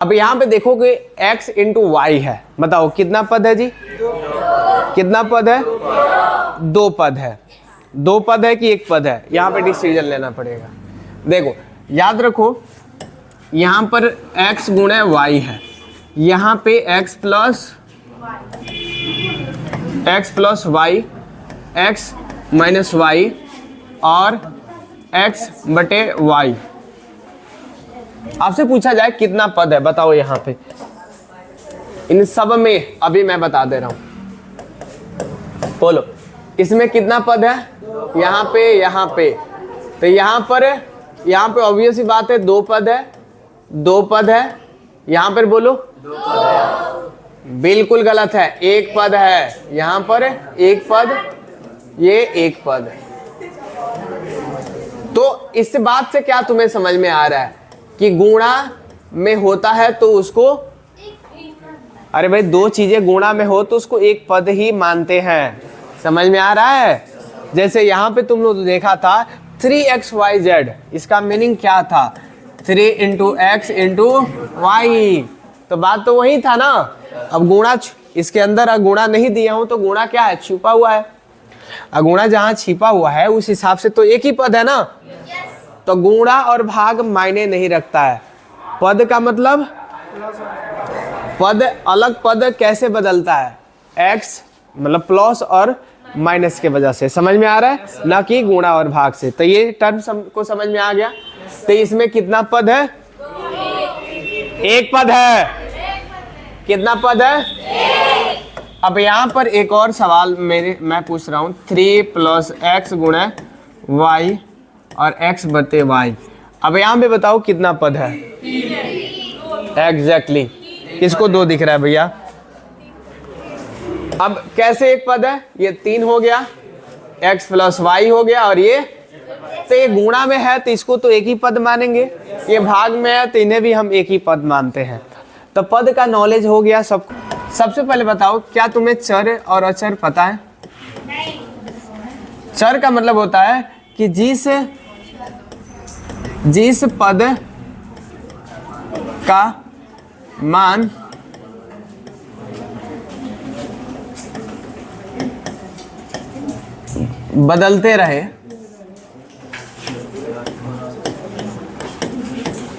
अब यहाँ पे देखो कि x इंटू वाई है, बताओ कितना पद है जी? कितना पद है? दो पद है। दो पद है कि एक पद है, यहाँ पे डिसीजन लेना पड़ेगा। देखो याद रखो, यहाँ पर x गुणे y है, यहाँ पे x plus y, x minus y और x बटे y। आपसे पूछा जाए कितना पद है, बताओ यहाँ पे इन सब में, अभी मैं बता दे रहा हूं, बोलो इसमें कितना पद है? यहाँ पे तो यहाँ पे ऑब्वियस ही बात है, दो पद है, दो पद है। यहाँ पर बोलो बिल्कुल गलत है, एक पद है। यहाँ पर एक पद, ये एक पद। तो इस बात से क्या तुम्हें समझ में आ रहा है कि गुणा में होता है तो उसको, अरे भाई दो चीजें गुणा में हो तो उसको एक पद ही मानते हैं। समझ में आ रहा है? जैसे यहाँ पे तुम लोग देखा था 3xyz, इसका मीनिंग क्या था? 3 इंटू एक्स इंटू वाई। तो बात तो वही था ना। अब गुणा, इसके अंदर गुणा नहीं दिया हूं तो गुणा क्या है? छुपा हुआ है। गुणा जहां छिपा हुआ है उस हिसाब से तो एक ही पद है ना। तो गुणा और भाग मायने नहीं रखता है। पद का मतलब, पद अलग पद कैसे बदलता है? x मतलब प्लस और माइनस के वजह से। समझ में आ रहा है? ना कि गुणा और भाग से। तो ये टर्म को समझ में आ गया। तो इसमें कितना पद है? एक पद है। कितना पद है? अब यहाँ पर एक और सवाल मैं पूछ रहा हूँ, 3 प्लस एक्स गुणे वाई और x बटे वाई। अब यहाँ पे बताओ कितना पद है? एग्जैक्टली। किसको दो दिख रहा है भैया? अब कैसे एक पद है? ये 3 हो गया, x प्लस वाई हो गया, और ये तो ये गुणा में है तो इसको तो एक ही पद मानेंगे। ये भाग में है तो इन्हें भी हम एक ही पद मानते हैं। तो पद का नॉलेज हो गया सब। सबसे पहले बताओ, क्या तुम्हें चर और अचर पता है? चर का मतलब होता है कि जिस पद का मान बदलते रहे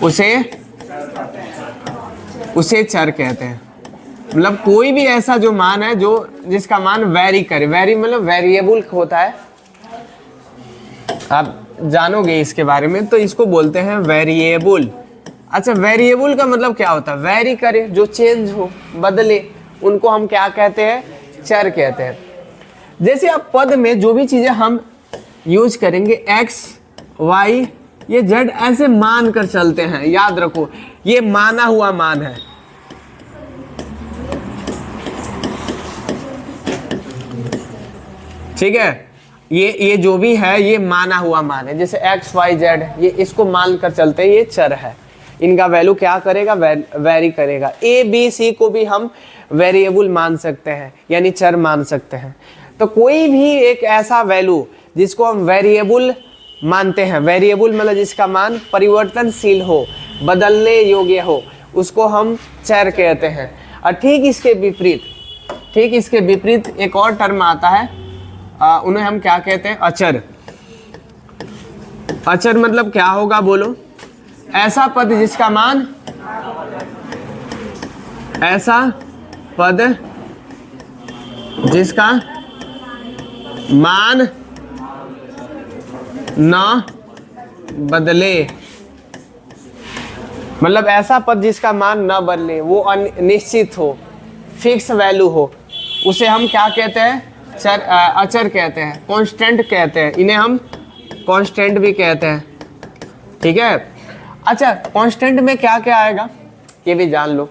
उसे चर कहते हैं। मतलब कोई भी ऐसा जो मान है जो जिसका मान वेरी करे। वेरी मतलब वेरिएबल होता है, आप जानोगे इसके बारे में, तो इसको बोलते हैं वेरिएबल। अच्छा, वेरिएबल का मतलब क्या होता है? वेरी करे, जो चेंज हो, बदले, उनको हम क्या कहते हैं? चर कहते हैं। जैसे अब पद में जो भी चीजें हम यूज करेंगे, x, y, ये z ऐसे मान कर चलते हैं। याद रखो, ये माना हुआ मान है। ठीक है, ये जो भी है ये माना हुआ मान है। जैसे x, y, z, ये इसको मान कर चलते हैं, ये चर है। इनका वैल्यू क्या करेगा? वेरी करेगा। a, b, c को भी हम वेरिएबल मान सकते हैं, यानी चर मान सकते हैं। तो कोई भी एक ऐसा वैल्यू जिसको हम वेरिएबल मानते हैं, वेरिएबल मतलब जिसका मान परिवर्तनशील हो, बदलने योग्य हो, उसको हम चर कहते हैं। और ठीक इसके विपरीत एक और टर्म आता है, उन्हें हम क्या कहते हैं? अचर। अचर मतलब क्या होगा बोलो? ऐसा पद जिसका मान, ऐसा पद जिसका मान न बदले। मतलब ऐसा पद जिसका मान न बदले, वो निश्चित हो, फिक्स वैल्यू हो, उसे हम क्या कहते हैं? अचर कहते हैं, कांस्टेंट कहते हैं। इन्हें हम कांस्टेंट भी कहते हैं। ठीक है। अच्छा, कांस्टेंट में क्या क्या आएगा ये भी जान लो।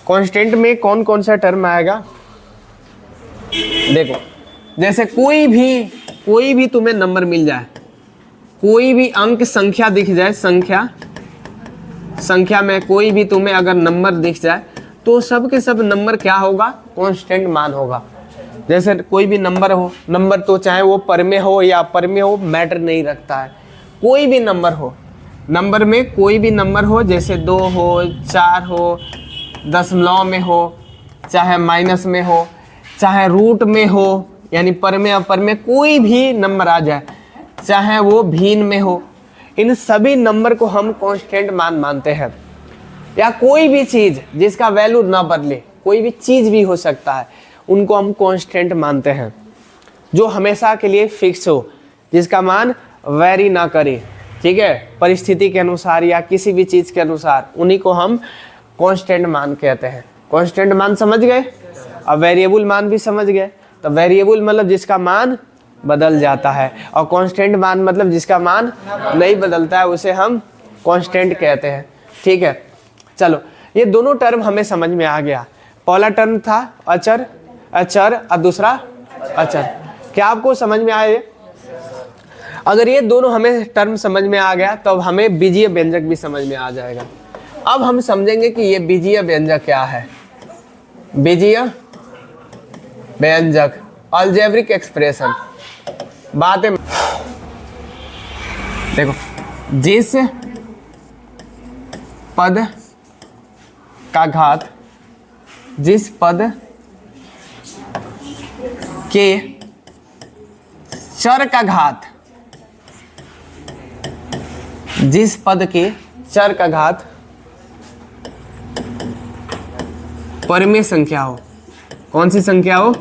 कांस्टेंट में कौन कौन सा टर्म आएगा? देखो, जैसे कोई भी तुम्हें नंबर मिल जाए, कोई भी अंक संख्या दिख जाए, संख्या में कोई भी तुम्हें अगर नंबर दिख जाए, तो सब के सब नंबर क्या होगा? कांस्टेंट मान होगा। जैसे कोई भी नंबर हो, नंबर तो चाहे वो पर में हो या अपर में हो, मैटर नहीं रखता है। कोई भी नंबर हो, नंबर में कोई भी नंबर हो, जैसे 2 हो, 4 हो, दशमलव में हो, चाहे माइनस में हो, चाहे रूट में हो, यानी पर में अपर में कोई भी नंबर आ जाए, चाहे वो भिन्न में हो, इन सभी नंबर को हम कांस्टेंट मान मानते हैं। या कोई भी चीज़ जिसका वैल्यू ना बदले, कोई भी चीज़ भी हो सकता है, उनको हम कांस्टेंट मानते हैं। जो हमेशा के लिए फिक्स हो, जिसका मान वैरी ना करे, ठीक है, परिस्थिति के अनुसार या किसी भी चीज़ के अनुसार, उन्हीं को हम कांस्टेंट मान कहते हैं। कांस्टेंट मान समझ गए? अब वेरिएबल मान भी समझ गए। तो वेरिएबल मतलब जिसका मान बदल जाता है, और कांस्टेंट मान मतलब जिसका मान नहीं बदलता है, उसे हम कांस्टेंट कहते हैं। ठीक है, चलो ये दोनों टर्म हमें समझ में आ गया। पहला टर्म था अचर, अचर और दूसरा अचर। क्या आपको समझ में आया ये? अगर ये दोनों हमें टर्म समझ में आ गया, तो अब हमें बीजीय व्यंजक भी समझ में आ जाएगा। अब हम समझेंगे कि ये बीजीय व्यंजक क्या है। बीजीय व्यंजक, अलजेब्रिक एक्सप्रेशन। बात है, देखो, जिस पद का घात, जिस पद के चर का घात, जिस पद के चर का घात परमेय संख्या हो, कौन सी संख्या हो?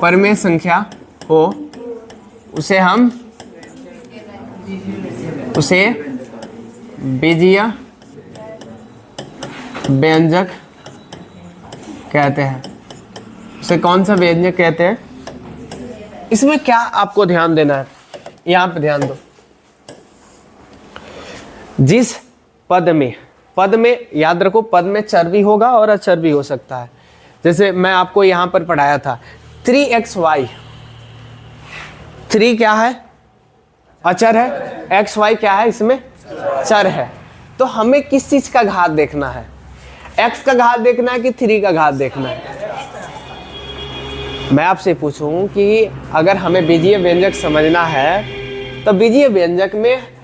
परमेय संख्या हो, उसे बीजीय व्यंजक कहते हैं। उसे कौन सा व्यंजक कहते हैं? इसमें क्या आपको ध्यान देना है, यहां पे ध्यान दो। जिस पद में याद रखो, पद में चर भी होगा और अचर भी हो सकता है। जैसे मैं आपको यहां पर पढ़ाया था 3xy, 3 क्या है? अचर है, xy क्या है? इसमें चर है। तो हमें किस चीज का घात देखना है? x का घात देखना है कि 3 का घात देखना है? मैं आपसे पूछूं कि अगर हमें बीजीय व्यंजक समझना है, तो बीजीय व्यंजक में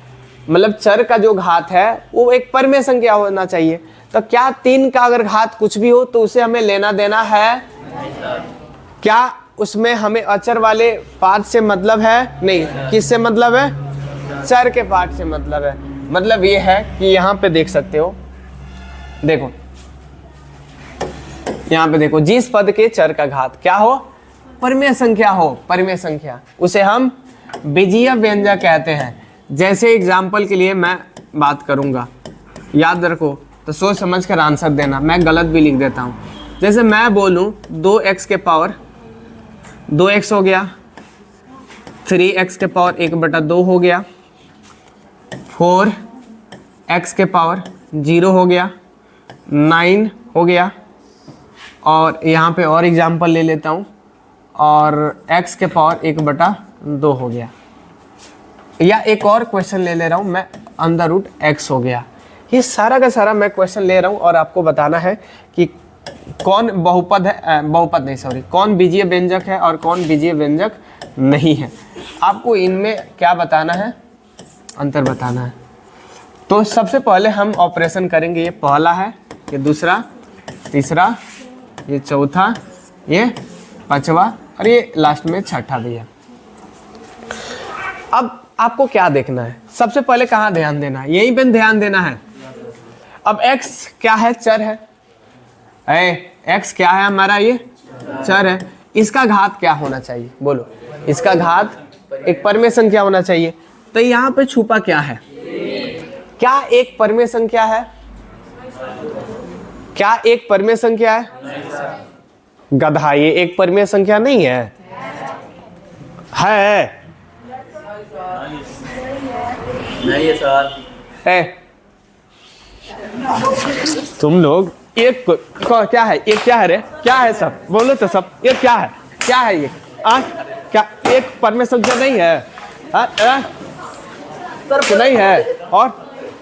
मतलब चर का जो घात है वो एक परमेय संख्या होना चाहिए। तो क्या 3 का अगर घात कुछ भी हो तो उसे हमें लेना देना है? क्या उसमें हमें अचर वाले पार्ट से मतलब है? नहीं। किससे मतलब है? चर के पार्ट से मतलब है। मतलब ये है कि यहाँ पे देख सकते हो, देखो यहाँ पे देखो, जिस पद के चर का घात क्या हो? परमेय संख्या हो, परमेय संख्या, उसे हम बीजीय व्यंजक कहते हैं। जैसे एग्जाम्पल के लिए मैं बात करूंगा, याद रखो, तो सोच समझ कर आंसर देना। मैं गलत भी लिख देता हूं। जैसे मैं बोलूं 2x के पावर 2x हो गया, 3x के पावर 1/2 हो गया, 4x के पावर 0 हो गया, 9 हो गया, और यहाँ पे और एग्जाम्पल ले लेता हूँ, और x के पावर 1/2 हो गया। या एक और क्वेश्चन ले रहा हूँ मैं, √x हो गया। ये सारा का सारा मैं क्वेश्चन ले रहा हूँ और आपको बताना है कि कौन बहुपद है, बहुपद नहीं सॉरी, कौन बीजीय व्यंजक है और कौन बीजीय व्यंजक नहीं है। आपको इनमें क्या बताना है? अंतर बताना है। तो सबसे पहले हम ऑपरेशन करेंगे। ये पहला है, ये दूसरा, तीसरा, ये चौथा, ये पांचवा, और ये लास्ट में छठा भी है। अब आपको क्या देखना है? सबसे पहले कहाँ ध्यान देना है? यहीं पे ध्यान देना है। अब x क्या है? चर है। x क्या है हमारा? ये चर है। इसका घात क्या होना चाहिए? बोलो। इसका घात एक परमेय संख्या होना चाहिए। तो यहाँ पे छुपा क्या है? क्या एक परमेय संख्या है? क्या एक परमेय संख्या है? गधा, ये एक परमेय संख्या नहीं है। है नहीं है सर। तुम लोग एक क्या है? ये क्या है रे? क्या है सब? बोलो तो सब, ये क्या है? क्या है ये? क्या एक परमेय संख्या नहीं है? सर नहीं है। और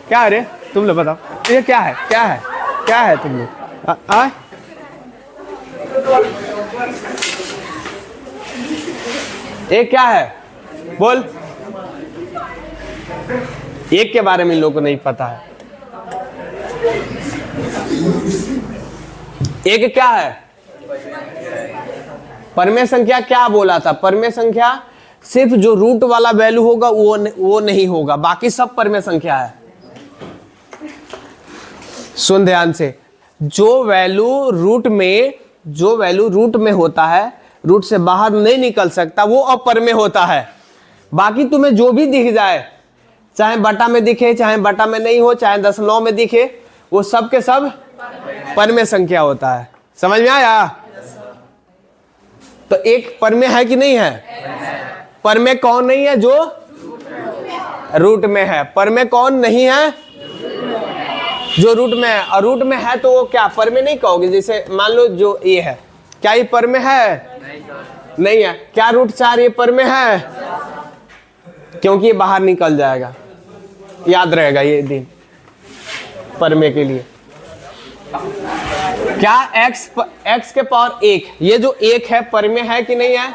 क्या है रे? तुम लोग बताओ, ये क्या है? क्या है? क्या है तुम लोग? ये क्या है? बोल। एक के बारे में इन लोगों को नहीं पता है। एक क्या है? परमेय संख्या क्या बोला था? परमेय संख्या सिर्फ जो रूट वाला वैल्यू होगा वो नहीं होगा, बाकी सब परमेय संख्या है। सुन ध्यान से, जो वैल्यू रूट में होता है, रूट से बाहर नहीं निकल सकता, वो अपरमेय होता है। बाकी तुम्हें जो भी दिख जाए, चाहे बटा में दिखे, चाहे बटा में नहीं हो, चाहे दशमलव में दिखे, वो सब के सब परमेय संख्या होता है। समझ में आया? तो एक परमेय है कि नहीं है? परमेय कौन नहीं है? जो रूट में है। परमेय कौन नहीं है? जो रूट में है। और रूट में है तो वो क्या परमेय नहीं कहोगे? जैसे मान लो जो ये है, क्या ये परमेय है? नहीं है। क्या रूट 4 ये परमेय है? क्योंकि ये बाहर निकल जाएगा, याद रहेगा ये दिन परमेय के लिए। क्या x के पावर 1, ये जो 1 है परमेय है कि नहीं है?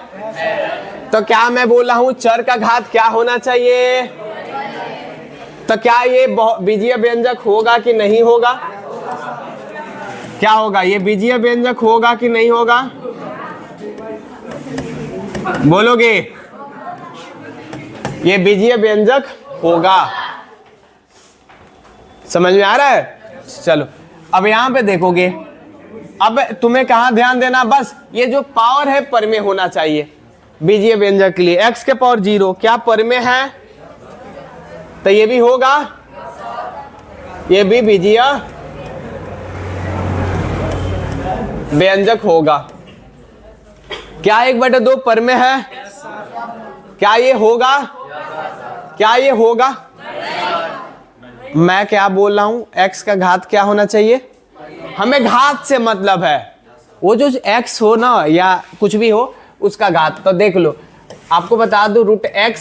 तो क्या मैं बोल रहा हूं चर का घात क्या होना चाहिए? तो क्या ये बीजीय व्यंजक होगा कि नहीं होगा? क्या होगा? ये बीजीय व्यंजक होगा कि नहीं होगा? बोलोगे? ये बीजीय व्यंजक होगा। समझ में आ रहा है? चलो अब यहां पे देखोगे, अब तुम्हें कहां ध्यान देना, बस ये जो पावर है परमेय होना चाहिए बीजीय व्यंजक के लिए। x के पावर 0 क्या परमेय है? तो ये भी होगा, ये भी बीजीय व्यंजक होगा। क्या 1/2 परमेय है? क्या ये होगा? क्या ये होगा? मैं क्या बोल रहा हूं, x का घात क्या होना चाहिए? हमें घात से मतलब है, वो जो x हो ना या कुछ भी हो उसका घात। तो देख लो, आपको बता दो, रूट x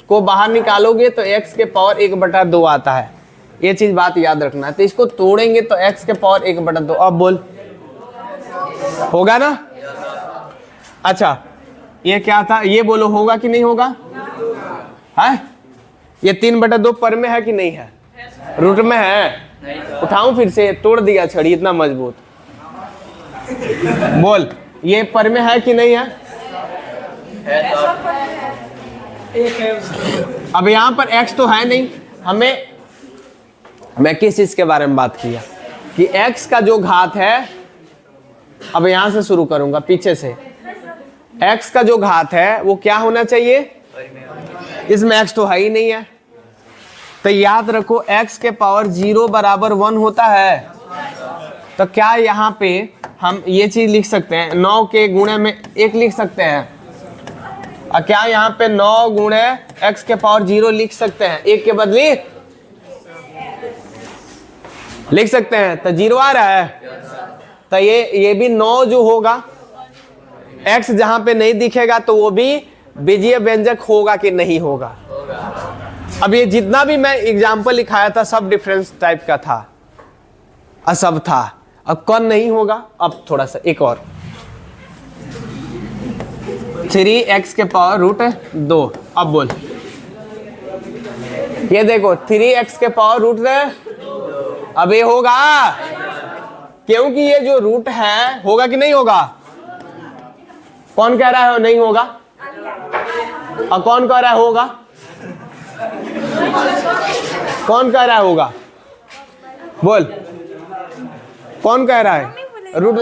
को बाहर निकालोगे तो x के पावर 1/2 आता है। ये चीज बात याद रखना है। तो इसको तोड़ेंगे तो x के पावर 1/2। अब बोल, होगा ना? अच्छा, ये क्या था? ये बोलो, होगा कि नहीं होगा? है? ये 3/2 परमेय है कि नहीं है? रूट में है। उठाऊं फिर से? तोड़ दिया छड़ी, इतना मजबूत। बोल, ये परमेय है कि नहीं है? अब यहां पर x तो है नहीं, मैं किस चीज के बारे में बात किया कि x का जो घात है, अब यहां से शुरू करूंगा पीछे से। x का जो घात है वो क्या होना चाहिए? इसमें x तो है ही नहीं है, तो याद रखो x के पावर 0 बराबर 1 होता है। तो क्या यहाँ पे हम ये चीज लिख सकते हैं, 9 के गुणे में 1 लिख सकते हैं? और क्या यहाँ पे 9 गुणे x के पावर 0 लिख सकते हैं? 1 के बदले लिख सकते हैं, तो 0 आ रहा है। तो ये भी 9 जो होगा, x जहां पे नहीं दिखेगा तो वो भी बीजीय व्यंजक होगा कि नहीं होगा? अब ये जितना भी मैं एग्जाम्पल लिखाया था सब डिफरेंस टाइप का था, असब था। अब कौन नहीं होगा? अब थोड़ा सा एक और, 3x के पावर रूट 2। अब बोल, ये देखो 3x के पावर रूट 2। अब ये होगा, क्योंकि ये जो रूट है, होगा कि नहीं होगा? कौन कह रहा है नहीं होगा? और कौन कह रहा है होगा? कौन कह रहा है होगा? बोल, कौन कह रहा है? रूट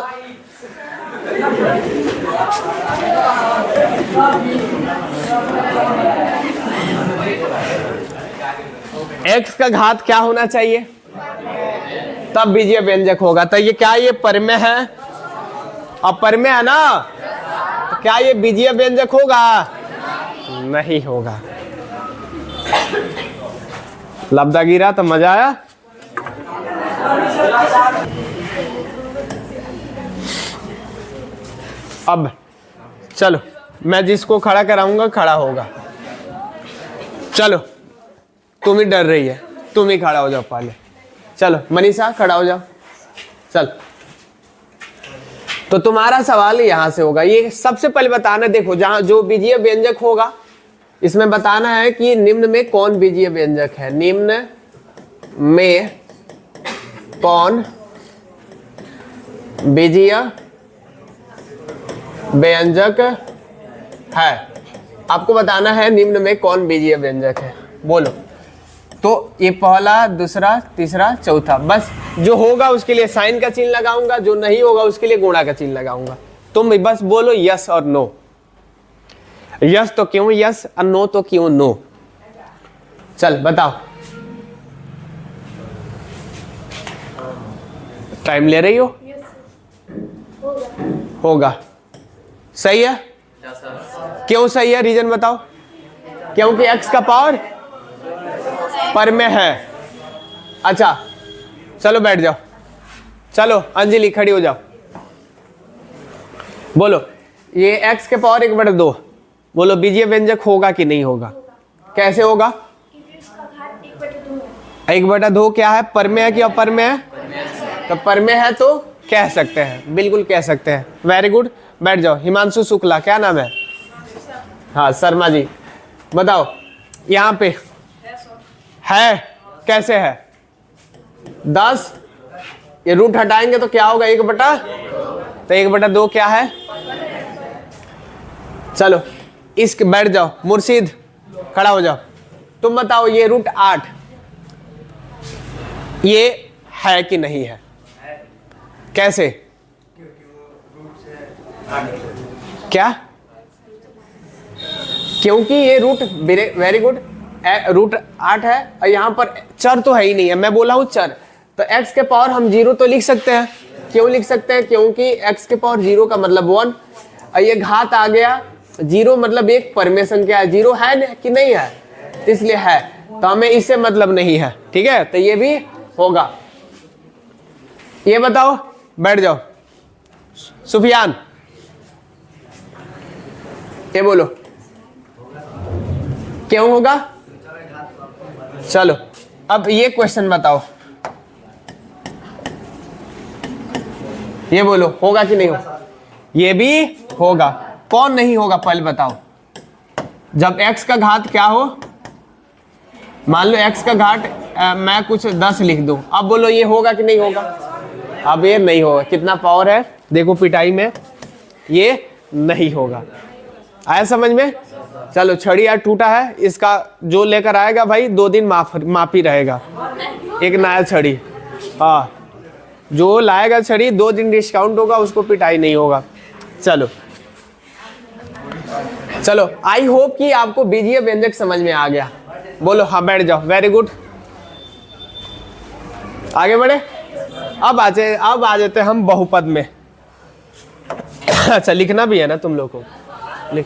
x का घात क्या होना चाहिए? तब बीजीय व्यंजक होगा। तो ये क्या, ये परमेय है? अब परमेय है ना, तो क्या ये बीजीय व्यंजक होगा? नहीं होगा। लब्धा गिरा तो मजा आया। अब चलो, मैं जिसको खड़ा कराऊंगा खड़ा होगा। चलो, तुम ही डर रही है, तुम ही खड़ा हो जाओ पहले। चलो मनीषा खड़ा हो जाओ। चल, तो तुम्हारा सवाल यहां से होगा। ये सबसे पहले बताना, देखो जहां जो बीजीय व्यंजक होगा इसमें बताना है कि निम्न में कौन बीजीय व्यंजक है। निम्न में कौन बीजीय व्यंजक है, आपको बताना है निम्न में कौन बीजीय व्यंजक है। बोलो। तो ये पहला, दूसरा, तीसरा, चौथा, बस जो होगा उसके लिए साइन का चिन्ह लगाऊंगा, जो नहीं होगा उसके लिए गुणा का चिन्ह लगाऊंगा। तुम बस बोलो यस और नो। यस तो क्यों यस और नो तो क्यों नो। चल बताओ। टाइम ले रही हो? होगा। सही है? क्यों सही है, रीजन बताओ। क्योंकि x का पावर पर में है। अच्छा चलो बैठ जाओ। चलो अंजलि खड़ी हो जाओ। बोलो ये x के पावर 1/2 बोलो बीजीय व्यंजक होगा कि नहीं होगा? कैसे होगा? 1/2 क्या है, पर में है कि अपर में है? तो पर में है तो कह सकते हैं, बिल्कुल कह सकते हैं। वेरी गुड, बैठ जाओ। हिमांशु शुक्ला, क्या नाम है? हाँ शर्मा जी, बताओ यहाँ पे है कैसे है? 10, ये रूट हटाएंगे तो क्या होगा? 1/, तो 1/2 क्या है? चलो इसके बैठ जाओ। मुर्शिद खड़ा हो जाओ। तुम बताओ ये रूट 8 ये है कि नहीं है? कैसे? क्या? क्योंकि ये रूट, वेरी गुड, रूट 8 है और यहाँ पर चर तो है ही नहीं है। मैं बोला हूँ चर, तो x के पावर हम 0 तो लिख सकते हैं। क्यों लिख सकते हैं? क्योंकि x के पावर 0 का मतलब 1 और ये घात आ गया 0 मतलब एक परमेय संख्या है। 0 है कि नहीं है? तो इसलिए है, तो हमें इससे मतलब नहीं है। ठीक है, तो ये भी होगा। ये बताओ, बैठ जाओ। सुफियान ये बोलो क्यों होगा? चलो अब ये क्वेश्चन बताओ, ये बोलो होगा कि नहीं होगा? ये भी होगा। कौन नहीं होगा पहले बताओ। जब x का घात क्या हो, मान लो x का घात मैं कुछ 10 लिख दूं, अब बोलो ये होगा कि नहीं होगा? अब ये नहीं होगा। कितना पावर है देखो पिटाई में, ये नहीं होगा। आया समझ में? चलो छड़ी यार टूटा है, इसका जो लेकर आएगा भाई 2 दिन माफी रहेगा, एक नया छड़ी। हाँ जो लाएगा छड़ी 2 दिन डिस्काउंट होगा, उसको पिटाई नहीं होगा। चलो चलो आई होप कि आपको बीजीय व्यंजक समझ में आ गया। बोलो हाँ, बैठ जाओ। वेरी गुड, आगे बढ़े। अब आ जाते हम बहुपद में। अच्छा लिखना भी है ना तुम लोग को, लिख